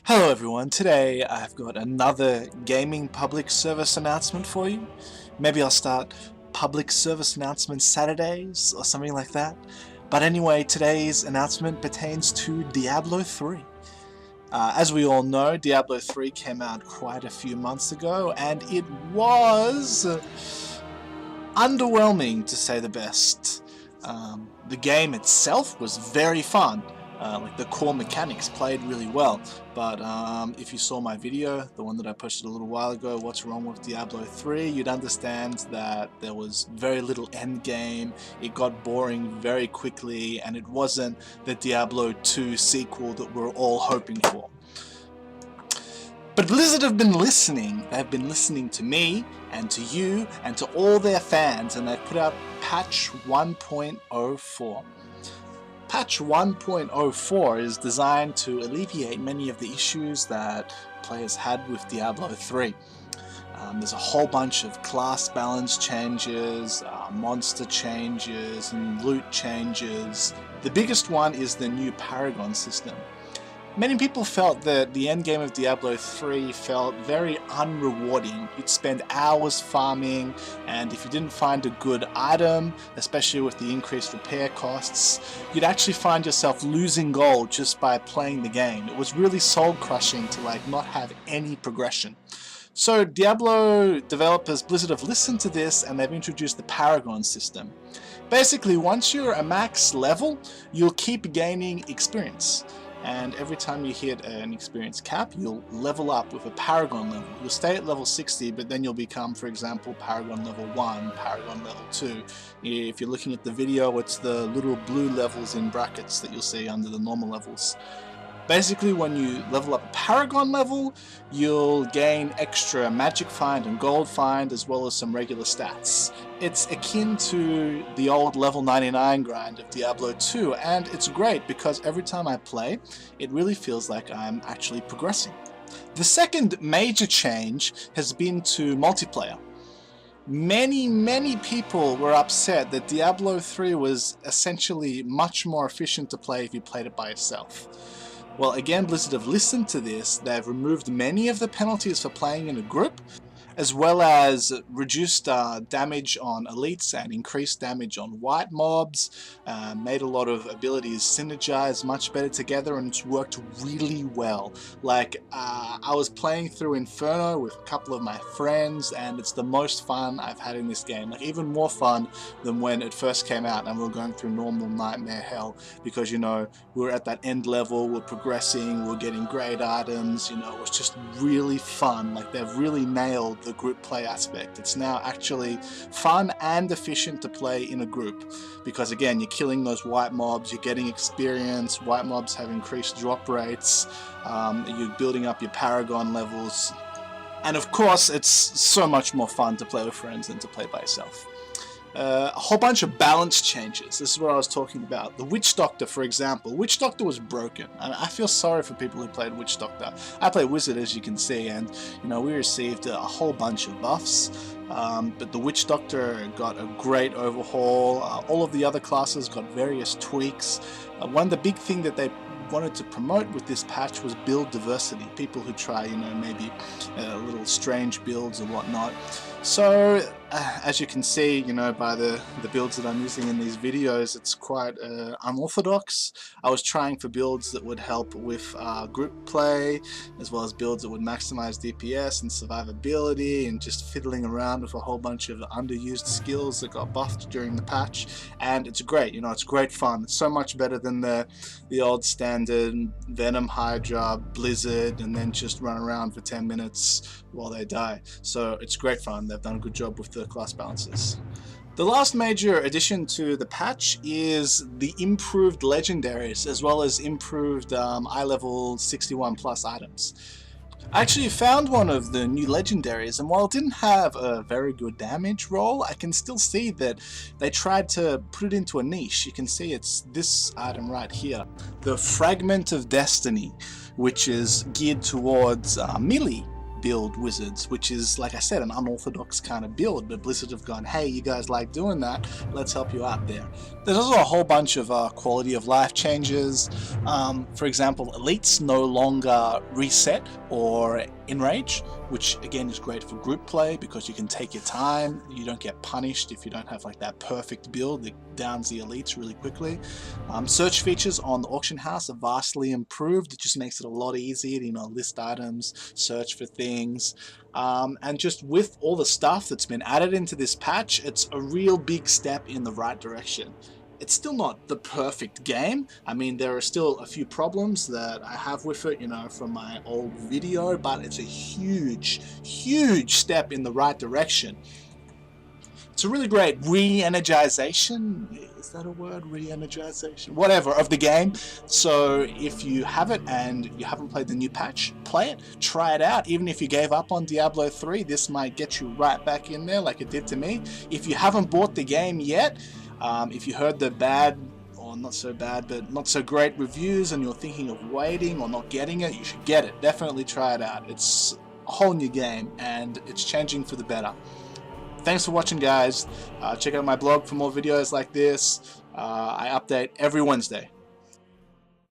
Hello everyone, today I've got another gaming public service announcement for you. Maybe I'll start public service announcements Saturdays or something like that. But anyway, today's announcement pertains to Diablo 3. As we all know, Diablo 3 came out quite a few months ago and it was underwhelming to say the best. The game itself was very fun. Like the core mechanics played really well, but if you saw my video, the one that I posted a little while ago, what's wrong with Diablo 3, you'd understand that there was very little end game, it got boring very quickly, and it wasn't the Diablo 2 sequel that we're all hoping for. But Blizzard have been listening. They've been listening to me, and to you, and to all their fans, and they've put out patch 1.04. Patch 1.04 is designed to alleviate many of the issues that players had with Diablo 3. There's a whole bunch of class balance changes, monster changes, and loot changes. The biggest one is the new Paragon system. Many people felt that the endgame of Diablo 3 felt very unrewarding. You'd spend hours farming, and if you didn't find a good item, especially with the increased repair costs, you'd actually find yourself losing gold just by playing the game. It was really soul-crushing to not have any progression. So Diablo developers, Blizzard, have listened to this and they've introduced the Paragon system. Basically, once you're a max level, you'll keep gaining experience. And every time you hit an experience cap, you'll level up with a Paragon level. You'll stay at level 60, but then you'll become, for example, Paragon level 1, Paragon level 2. If you're looking at the video, it's the little blue levels in brackets that you'll see under the normal levels. Basically, when you level up a Paragon level, you'll gain extra Magic Find and Gold Find, as well as some regular stats. It's akin to the old level 99 grind of Diablo 2, and it's great because every time I play, it really feels like I'm actually progressing. The second major change has been to multiplayer. Many people were upset that Diablo 3 was essentially much more efficient to play if you played it by yourself. Well, again, Blizzard have listened to this. They've removed many of the penalties for playing in a group, as well as reduced damage on elites and increased damage on white mobs, made a lot of abilities synergize much better together, and it's worked really well. I was playing through Inferno with a couple of my friends, and it's the most fun I've had in this game. Even more fun than when it first came out and we were going through normal nightmare hell, because we're at that end level, we're progressing, we're getting great items, it was just really fun. They've really nailed the group play aspect. It's now actually fun and efficient to play in a group, because again, you're killing those white mobs, you're getting experience, white mobs have increased drop rates, you're building up your Paragon levels, and of course it's so much more fun to play with friends than to play by yourself. A whole bunch of balance changes. This is what I was talking about. The Witch Doctor, for example. Witch Doctor was broken. I feel sorry for people who played Witch Doctor. I play Wizard, as you can see, and we received a whole bunch of buffs. But the Witch Doctor got a great overhaul. All of the other classes got various tweaks. One of the big thing that they wanted to promote with this patch was build diversity. People who try, maybe little strange builds or whatnot. So, as you can see, by the builds that I'm using in these videos, it's quite unorthodox. I was trying for builds that would help with group play, as well as builds that would maximize DPS and survivability, and just fiddling around with a whole bunch of underused skills that got buffed during the patch. And it's great, it's great fun. It's so much better than the old standard Venom, Hydra, Blizzard, and then just run around for 10 minutes while they die. So it's great fun. They've done a good job with the class balances. The last major addition to the patch is the improved legendaries, as well as improved eye level 61 plus items. I actually found one of the new legendaries, and while it didn't have a very good damage roll, I can still see that they tried to put it into a niche. You can see it's this item right here, the Fragment of Destiny, which is geared towards melee build Wizards, which is, like I said, an unorthodox kind of build, but Blizzard have gone, hey, you guys like doing that, let's help you out there. There's also a whole bunch of quality of life changes. For example, elites no longer reset or enrage, which again is great for group play because you can take your time. You don't get punished if you don't have like that perfect build that downs the elites really quickly. Search features on the auction house are vastly improved. It just makes it a lot easier to, you know, list items, search for things. And just with all the stuff that's been added into this patch, it's a real big step in the right direction. It's still not the perfect game. I mean, there are still a few problems that I have with it, you know, from my old video, but it's a huge, huge step in the right direction. It's a really great re-energization, is that a word? Re-energization? Whatever, of the game. So if you have it and you haven't played the new patch, play it, try it out. Even if you gave up on Diablo 3, this might get you right back in there like it did to me. If you haven't bought the game yet, if you heard the bad, or not so bad, but not so great reviews and you're thinking of waiting or not getting it, you should get it. Definitely try it out. It's a whole new game and it's changing for the better. Thanks for watching, guys. Check out my blog for more videos like this. I update every Wednesday.